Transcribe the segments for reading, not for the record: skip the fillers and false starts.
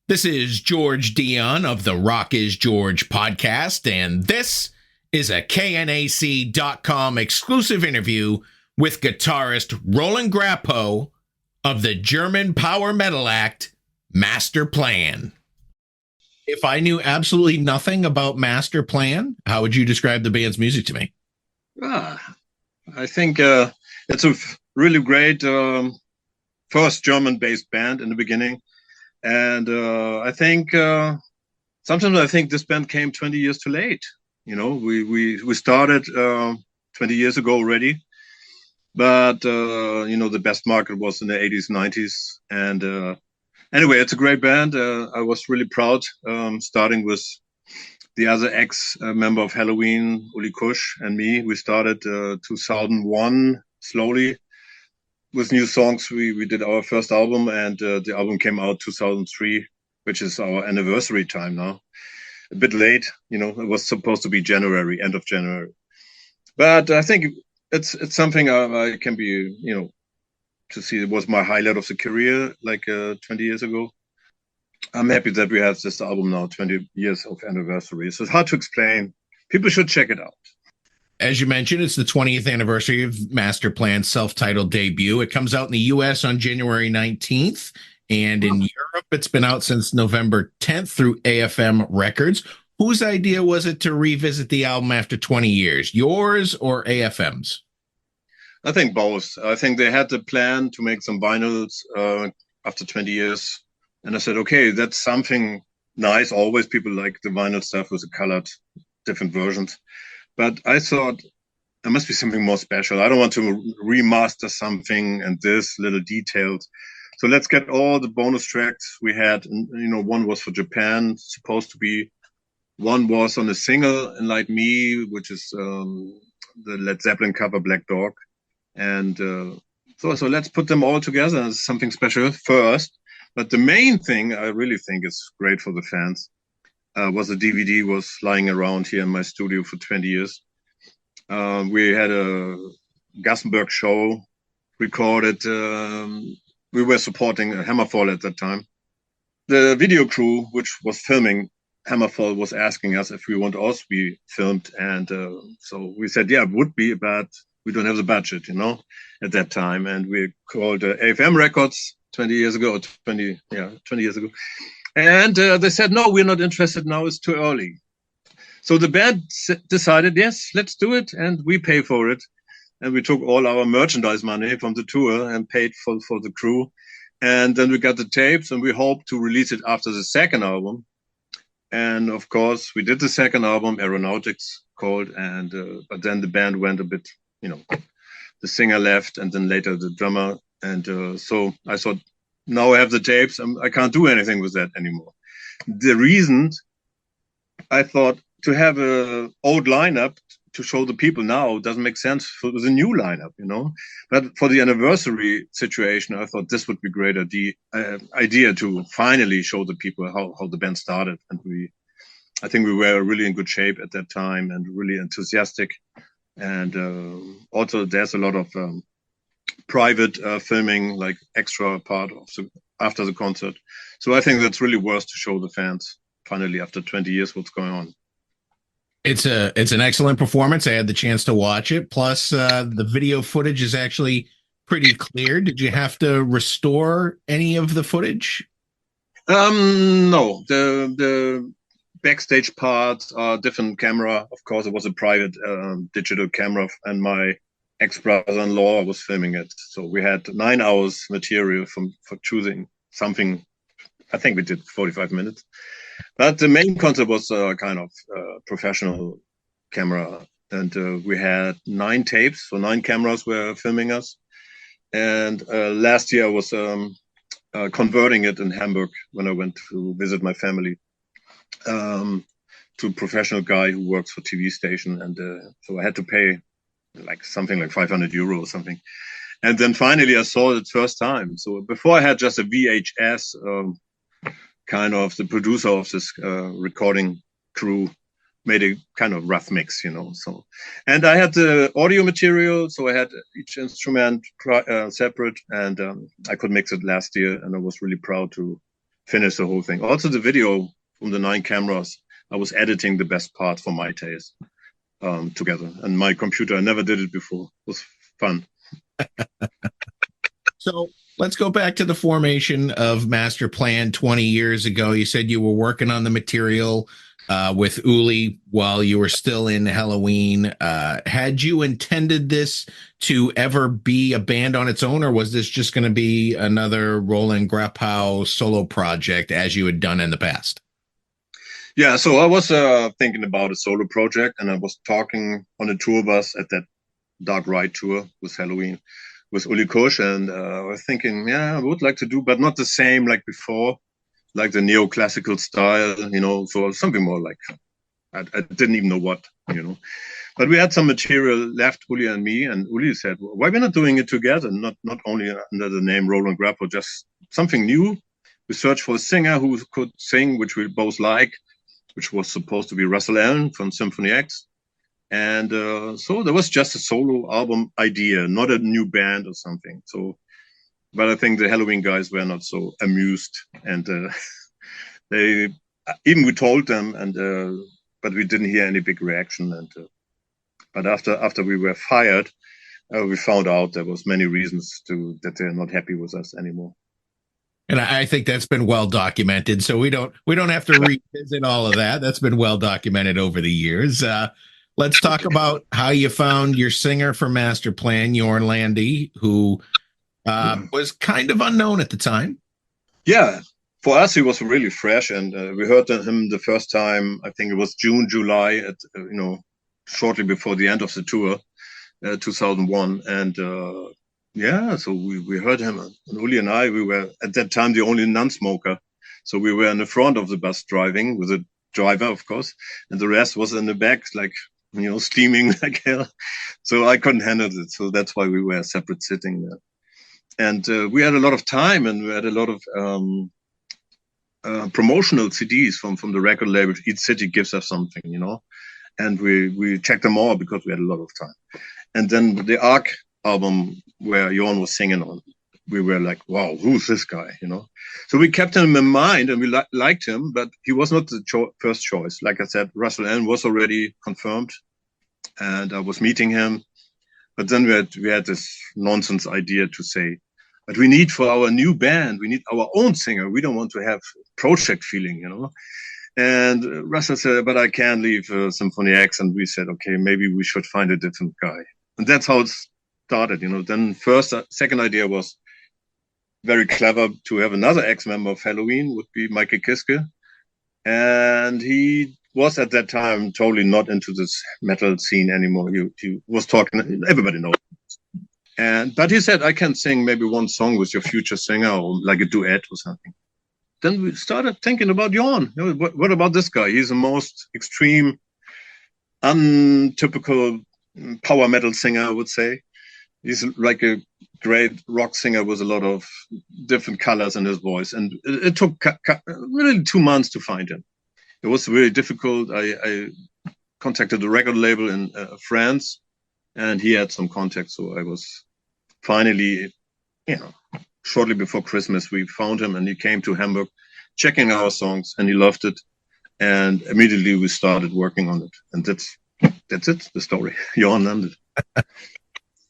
This is George Dionne of the Rock is George podcast, and this is a KNAC.com exclusive interview with guitarist ROLAND GRAPOW of the German power metal act MASTERPLAN. If I knew absolutely nothing about MASTERPLAN, how would you describe the band's music to me? I think it's a really great first German-based band in the beginning. And I think sometimes I think this band came 20 years too late. You know, we started 20 years ago already, but you know, the best market was in the 80s, 90s. And anyway, it's a great band. I was really proud starting with the other ex-member of Halloween, Uli Kusch, and me. We started 2001 slowly. With new songs, we did our first album, and the album came out 2003, which is our anniversary time now. A bit late, you know, it was supposed to be January, end of January. But I think it's something I can be, you know, to see it was my highlight of the career, like 20 years ago. I'm happy that we have this album now, 20 years of anniversary. So it's hard to explain. People should check it out. As you mentioned, it's the 20th anniversary of MASTERPLAN's self-titled debut. It comes out in the U.S. on January 19th, and in Europe, it's been out since November 10th through AFM Records. Whose idea was it to revisit the album after 20 years, yours or AFM's? I think both. I think they had the plan to make some vinyls after 20 years, and I said, okay, that's something nice. Always people like the vinyl stuff with the colored different versions. But I thought there must be something more special. I don't want to remaster something and this little details. So let's get all the bonus tracks we had. And, you know, one was for Japan, supposed to be. One was on a single, Like Me, which is the Led Zeppelin cover, Black Dog. And so let's put them all together as something special first. But the main thing I really think is great for the fans. Was a DVD was lying around here in my studio for 20 years. We had a Gothenburg show recorded. We were supporting Hammerfall at that time. The video crew, which was filming Hammerfall, was asking us if we want to also be filmed. And so we said, yeah, it would be, but we don't have the budget, you know, at that time. And we called AFM Records 20 years ago. And they said, no, we're not interested now. It's too early. So the band decided, yes, let's do it. And we pay for it. And we took all our merchandise money from the tour and paid for the crew. And then we got the tapes and we hoped to release it after the second album. And of course, we did the second album, Aeronautics called. And but then the band went a bit, you know, the singer left and then later the drummer. And so I thought, now I have the tapes. I can't do anything with that anymore. The reason I thought to have an old lineup to show the people now doesn't make sense for the new lineup, you know. But for the anniversary situation, I thought this would be great idea to finally show the people how the band started. And I think we were really in good shape at that time and really enthusiastic. And also there's a lot of private filming, like extra part of after the concert. So I think that's really worth to show the fans finally after 20 years what's going on. It's an excellent performance. I had the chance to watch it. Plus, the video footage is actually pretty clear. Did you have to restore any of the footage? No, the backstage parts are different camera. Of course, it was a private digital camera, and my ex-brother-in-law was filming it. So we had 9 hours material for choosing something. I think we did 45 minutes. But the main concept was kind of professional camera. And we had 9 tapes, so 9 cameras were filming us. And last year I was converting it in Hamburg when I went to visit my family to a professional guy who works for TV station. And so I had to pay like something like 500 euro or something. And then finally I saw it first time. So before I had just a VHS, kind of the producer of this recording crew made a kind of rough mix, you know. So, and I had the audio material, so I had each instrument separate, and I could mix it last year, and I was really proud to finish the whole thing. Also, the video from the 9 cameras, I was editing the best part for my taste together. And my computer, I never did it before. It was fun. So let's go back to the formation of MasterPlan 20 years ago. You said you were working on the material with Uli while you were still in Halloween. Had you intended this to ever be a band on its own, or was this just going to be another Roland Grapow solo project as you had done in the past? Yeah, so I was thinking about a solo project, and I was talking on a tour bus at that Dark Ride tour with Halloween with Uli Kusch, and I was thinking, yeah, I would like to do, but not the same like before, like the neoclassical style, you know, so something more like, I didn't even know what, you know. But we had some material left, Uli and me, and Uli said, well, why we're not doing it together, not only under the name Roland Grapow, just something new. We searched for a singer who could sing, which we both like, which was supposed to be Russell Allen from Symphony X. And so there was just a solo album idea, not a new band or something. So, but I think the Halloween guys were not so amused, and they even we told them, and but we didn't hear any big reaction. And but after we were fired, we found out there was many reasons that they're not happy with us anymore. And I think that's been well documented, so we don't have to revisit all of that. That's been well documented over the years. Let's talk about how you found your singer for MasterPlan, JORN LANDE, who was kind of unknown at the time. Yeah, for us, he was really fresh, and we heard him the first time, I think it was June, July, at shortly before the end of the tour, 2001. And yeah, so we heard him. And Uli and I, we were at that time the only non-smoker. So we were in the front of the bus driving with a driver, of course, and the rest was in the back, like, steaming like hell. So I couldn't handle it. So that's why we were separate sitting there. And we had a lot of time, and we had a lot of promotional CDs from the record label. Each city gives us something, and we checked them all because we had a lot of time. And then the Arc album where Jorn was singing on, we were like, wow, who's this guy, So we kept him in mind, and we liked him, but he was not the first choice. Like I said, Russell Allen was already confirmed, and I was meeting him. But then we had this nonsense idea to say, but we need for our new band, we need our own singer. We don't want to have project feeling, And Russell said, but I can't leave Symphony X. And we said, okay, maybe we should find a different guy. And that's how it started, Then second idea was very clever to have another ex-member of Halloween, would be Michael Kiske. And he was at that time totally not into this metal scene anymore. He was talking, everybody knows. But he said, I can sing maybe one song with your future singer, or like a duet or something. Then we started thinking about Jorn. What about this guy? He's the most extreme, untypical power metal singer, I would say. He's like a great rock singer with a lot of different colors in his voice. And it took really 2 months to find him. It was really difficult. I contacted the record label in France, and he had some contacts. So I was finally, shortly before Christmas, we found him, and he came to Hamburg, checking our songs, and he loved it. And immediately we started working on it. And that's it, the story. JORN LANDE.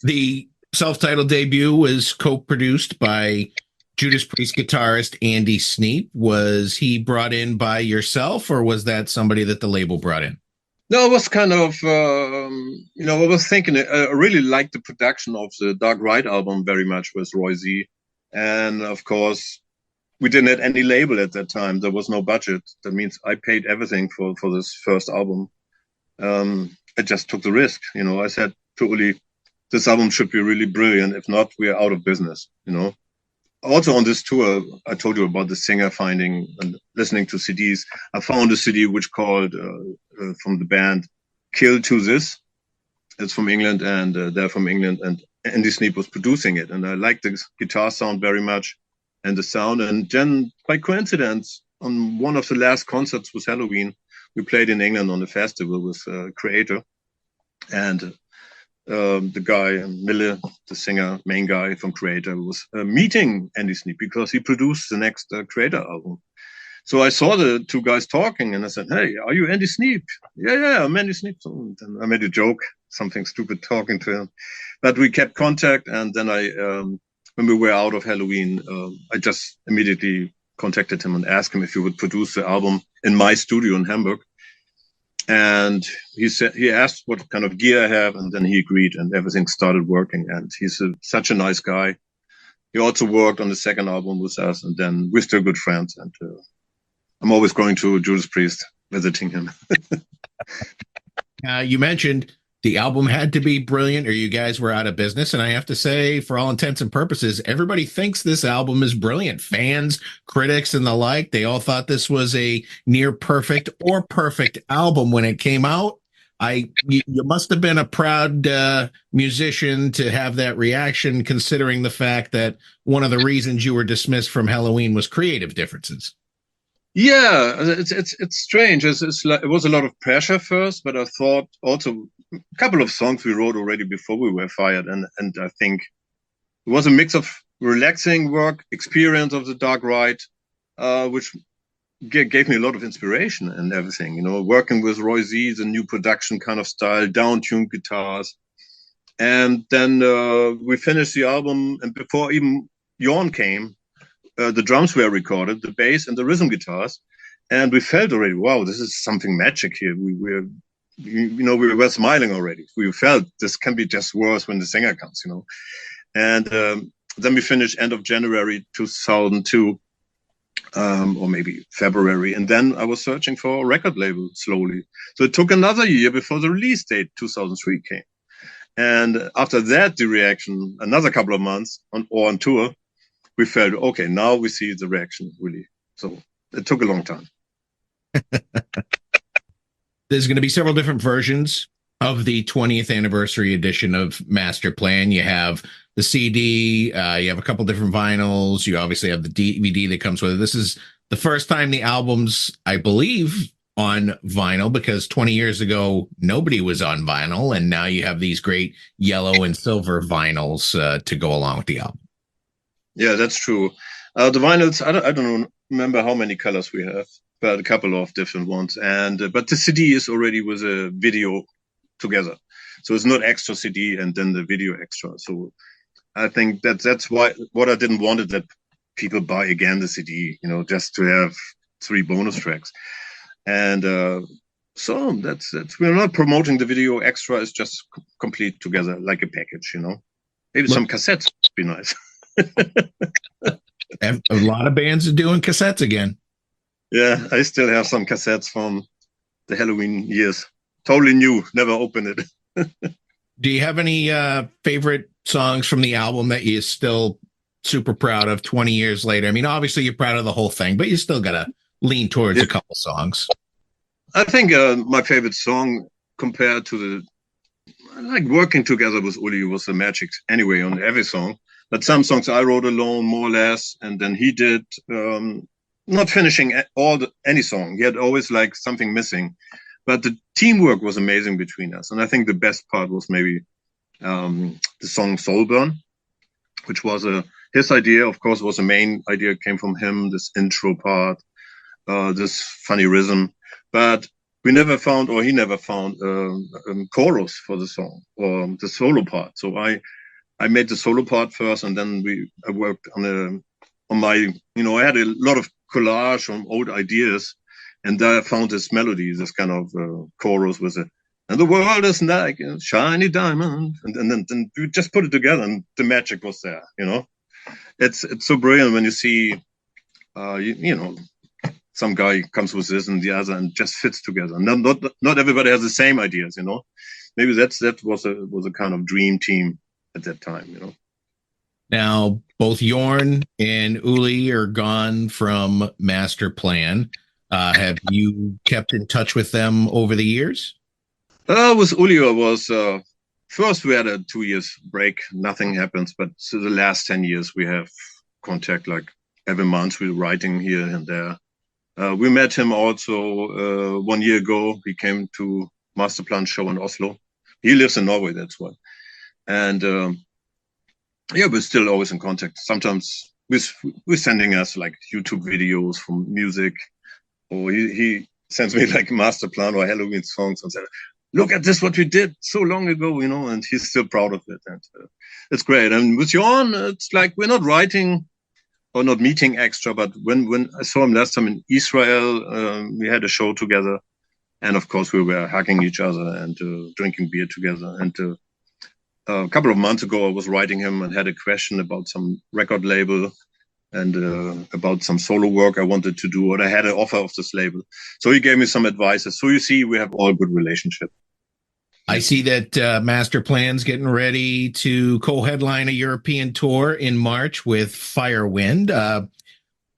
The self-titled debut was co-produced by Judas Priest guitarist Andy Sneap. Was he brought in by yourself, or was that somebody that the label brought in? No, it was kind of, I was thinking, I really liked the production of the Dark Ride album very much with Roy Z. And of course, we didn't have any label at that time. There was no budget. That means I paid everything for this first album. I just took the risk. I said to Uli, this album should be really brilliant. If not, we are out of business, Also on this tour, I told you about the singer finding and listening to CDs. I found a CD which called, from the band, Kill to This. It's from England, and they're from England, and Andy Sneap was producing it. And I liked the guitar sound very much, and the sound. And then, by coincidence, on one of the last concerts with Halloween, we played in England on a festival with Creator. And the guy, Mille, the singer, main guy from Creator, was meeting Andy Sneap because he produced the next Creator album. So I saw the two guys talking, and I said, "Hey, are you Andy Sneap?" Yeah, I'm Andy Sneap. So then I made a joke, something stupid, talking to him, but we kept contact. And then when we were out of Halloween, I just immediately contacted him and asked him if he would produce the album in my studio in Hamburg. And he asked what kind of gear I have, and then he agreed, and everything started working. And he's such a nice guy. He also worked on the second album with us, and then we're still good friends. And I'm always going to Judas Priest, visiting him. You mentioned the album had to be brilliant or you guys were out of business. And I have to say, for all intents and purposes, everybody thinks this album is brilliant. Fans, critics, and the like, they all thought this was a near perfect or perfect album when it came out. You must have been a proud musician to have that reaction, considering the fact that one of the reasons you were dismissed from Halloween was creative differences. Yeah, it's strange. It was a lot of pressure first, but I thought also a couple of songs we wrote already before we were fired, and I think it was a mix of relaxing work, experience of the dark ride, which gave me a lot of inspiration and everything. You know, working with Roy Z, the new production kind of style, down-tuned guitars, and then we finished the album, and before even Jorn came. The drums were recorded, the bass and the rhythm guitars, and we felt already, wow, this is something magic here. We were smiling already. We felt this can be just worse when the singer comes, you know. And then we finished end of January 2002, or maybe February, and then I was searching for a record label slowly. So it took another year before the release date, 2003, came. And after that, the reaction, another couple of months on tour. We felt, okay, now we see the reaction, really. So it took a long time. There's going to be several different versions of the 20th anniversary edition of Masterplan. You have the CD, you have a couple different vinyls. You obviously have the DVD that comes with it. This is the first time the album's, I believe, on vinyl, because 20 years ago, nobody was on vinyl. And now you have these great yellow and silver vinyls to go along with the album. Yeah, that's true. The vinyls, I don't remember how many colors we have, but a couple of different ones. And but the CD is already with a video together, so it's not extra CD and then the video extra. So I think that's why what I didn't want is that people buy again the CD, you know, just to have 3 bonus tracks. And so that's we're not promoting the video extra. It's just complete together like a package, you know. Maybe some cassettes would be nice. A lot of bands are doing cassettes again. Yeah, I still have some cassettes from the Halloween years. Totally new, never opened it. Do you have any favorite songs from the album that you're still super proud of 20 years later? I mean, obviously you're proud of the whole thing, but you still got to lean towards a couple songs. I think my favorite song compared to like working together with Uli was the magic anyway on every song. But some songs I wrote alone, more or less, and then he did. Not finishing any song. He had always like something missing, but the teamwork was amazing between us. And I think the best part was maybe the song "Soulburn," which was his idea. Of course, was the main idea, came from him. This intro part, this funny rhythm, but we never found, or he never found, chorus for the song or the solo part. So I made the solo part first, and then I worked on my, you know, I had a lot of collage from old ideas, and there I found this melody, this kind of chorus with it. And the world is like a shiny diamond, and then we just put it together, and the magic was there. You know, it's so brilliant when you see, you know, some guy comes with this and the other, and just fits together. Not everybody has the same ideas. You know, maybe that was a kind of dream team at that time, you know. Now, both Jorn and Uli are gone from Masterplan. Have you kept in touch with them over the years? With Uli, was first we had a 2 years break. Nothing happens, but so the last 10 years we have contact like every month. We're writing here and there. We met him also 1 year ago. He came to Masterplan show in Oslo. He lives in Norway, that's why. And yeah, we're still always in contact. Sometimes we're sending us like YouTube videos from music, or he sends me like Masterplan or Halloween songs and says, look at this, what we did so long ago, you know, and he's still proud of it. And it's great. And with Jorn, it's like we're not writing or not meeting extra, but when I saw him last time in Israel, we had a show together. And of course, we were hugging each other and drinking beer together. And a couple of months ago, I was writing him and had a question about some record label and about some solo work I wanted to do, or I had an offer of this label. So he gave me some advice. So you see, we have all good relationship. I see that Masterplan's getting ready to co-headline a European tour in March with FIREWIND.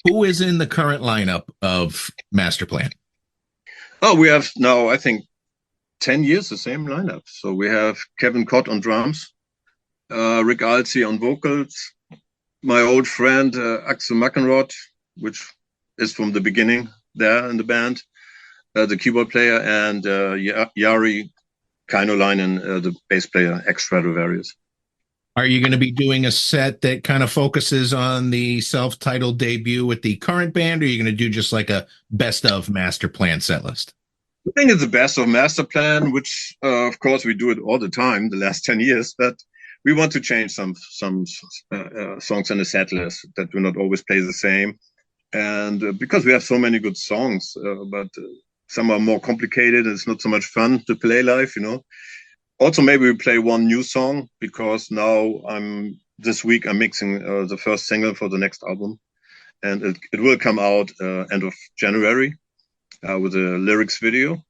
Who is in the current lineup of Masterplan? Oh, we have now, I think, 10 years, the same lineup. So we have Kevin Cott on drums, Rick Alsey on vocals, my old friend Axel Mackenroth, which is from the beginning there in the band, the keyboard player, and Jari Kainolainen, the bass player, ex-Stradivarius. Are you going to be doing a set that kind of focuses on the self-titled debut with the current band, or are you going to do just like a best of Masterplan set list? I think it's the best of Masterplan, which of course we do it all the time, the last 10 years, but we want to change some songs in the set list that do not always play the same. And because we have so many good songs, but some are more complicated and it's not so much fun to play live, you know. Also, maybe we play one new song because now this week I'm mixing the first single for the next album, and it will come out end of January with a lyrics video.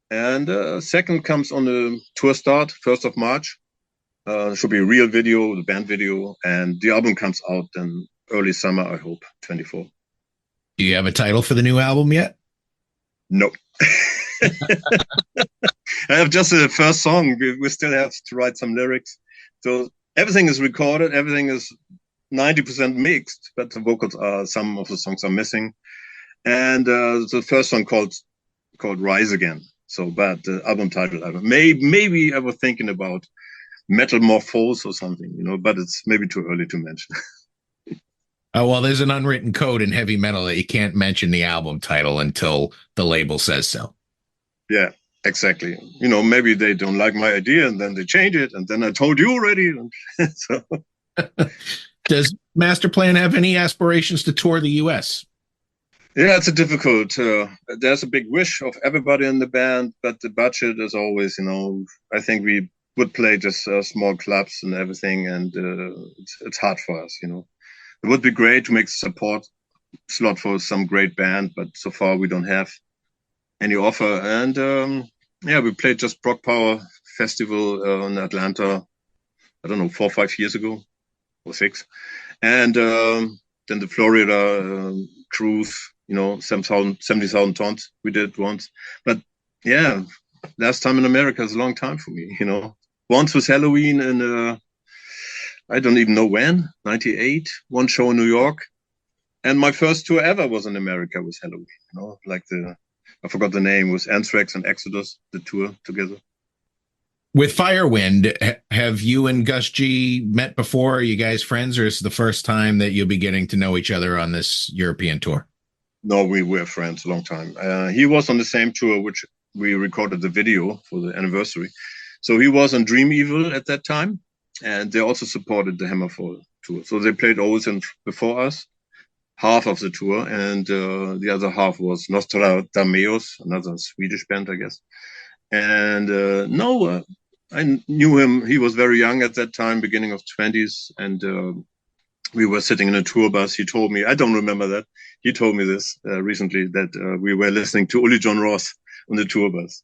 And second comes on the tour start, 1st of March. Should be a real video, the band video, and the album comes out in early summer, I hope, 24. Do you have a title for the new album yet? No. I have just the first song. We still have to write some lyrics. So everything is recorded. Everything is 90% mixed, but the vocals some of the songs are missing. And the first song called Rise Again. So, but the album title, maybe I was thinking about Metamorphose or something, you know, but it's maybe too early to mention. Oh, well, there's an unwritten code in heavy metal that you can't mention the album title until the label says so. Yeah, exactly. You know, maybe they don't like my idea and then they change it. And then I told you already. So. Does Masterplan have any aspirations to tour the US? Yeah, it's a difficult. There's a big wish of everybody in the band, but the budget is always, you know, I think we would play just small clubs and everything. And it's hard for us, you know. It would be great to make a support slot for some great band, but so far we don't have any offer. And yeah, we played just Prog Power Festival in Atlanta, I don't know, 4 or 5 years ago, or 6. And then the Florida cruise, you know, 70,000 tons we did once. But yeah, last time in America is a long time for me, you know. Once was Halloween in I don't even know when, 98, one show in New York. And my first tour ever was in America with Halloween, you know, like I forgot the name, was Anthrax and Exodus, the tour together. With FIREWIND, have you and GUS G met before? Are you guys friends, or is it the first time that you'll be getting to know each other on this European tour? No, we were friends a long time. He was on the same tour, which we recorded the video for the anniversary. So he was on Dream Evil at that time. And they also supported the Hammerfall tour. So they played always before us, half of the tour. And the other half was Nostradamus, another Swedish band, I guess. And no, I knew him. He was very young at that time, beginning of 20s. And we were sitting in a tour bus. He told me, I don't remember that. He told me this recently, that we were listening to Uli John Ross on the tour bus.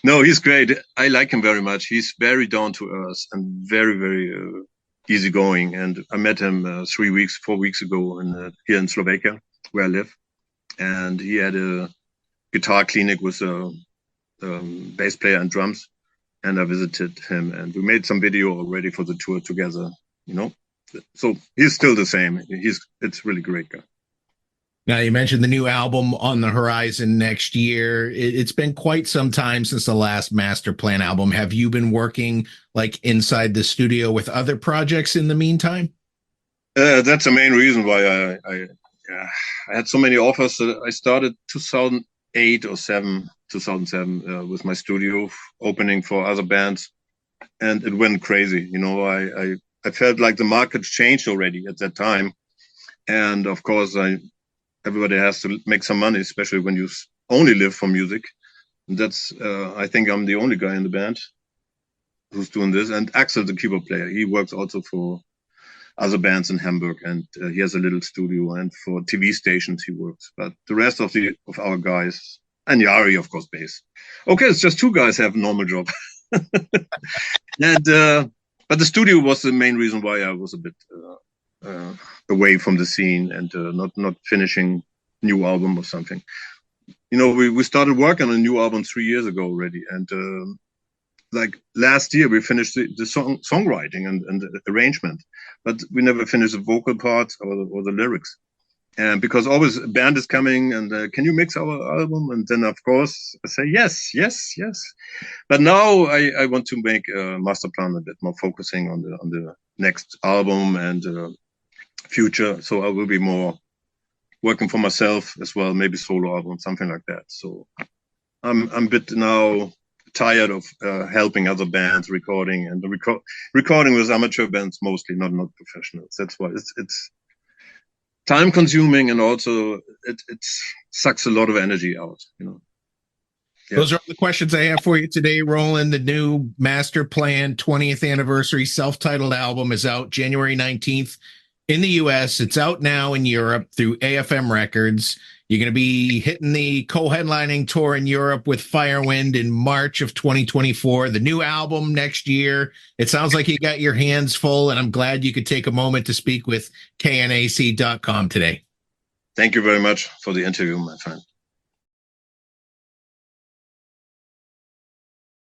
No, he's great. I like him very much. He's very down to earth and very, very easygoing. And I met him 4 weeks ago here in Slovakia, where I live. And he had a guitar clinic with a bass player and drums. And I visited him, and we made some video already for the tour together, you know. So he's still the same. It's really great guy. Now, you mentioned the new album on the horizon next year. It's been quite some time since the last Masterplan album. Have you been working like inside the studio with other projects in the meantime? That's the main reason why I I had so many offers. I started 2008 or 2007 with my studio opening for other bands, and it went crazy. You know, I felt like the market changed already at that time, and of course, everybody has to make some money, especially when you only live for music. And that's I think I'm the only guy in the band who's doing this. And Axel, the keyboard player, he works also for other bands in Hamburg, and he has a little studio, and for TV stations he works. But the rest of our guys, and Yari, of course, bass. Okay, it's just two guys have a normal job. And but the studio was the main reason why I was a bit away from the scene and not finishing new album or something. You know, we started working on a new album 3 years ago already, and like last year we finished the songwriting and the arrangement, but we never finished the vocal parts or the lyrics. And because always a band is coming and can you mix our album? And then of course I say yes. But now I want to make Masterplan a bit more focusing on the next album and future. So I will be more working for myself as well, maybe solo album, something like that. So I'm a bit now tired of helping other bands recording and recording with amateur bands mostly, not professionals. That's why it's time consuming, and also it sucks a lot of energy out, you know. Yeah. Those are all the questions I have for you today, Roland. The new Masterplan 20th anniversary self-titled album is out January 19th in the US. It's out now in Europe through AFM Records. You're going to be hitting the co-headlining tour in Europe with FIREWIND in March of 2024. The new album next year. It sounds like you got your hands full, and I'm glad you could take a moment to speak with KNAC.com today. Thank you very much for the interview, my friend.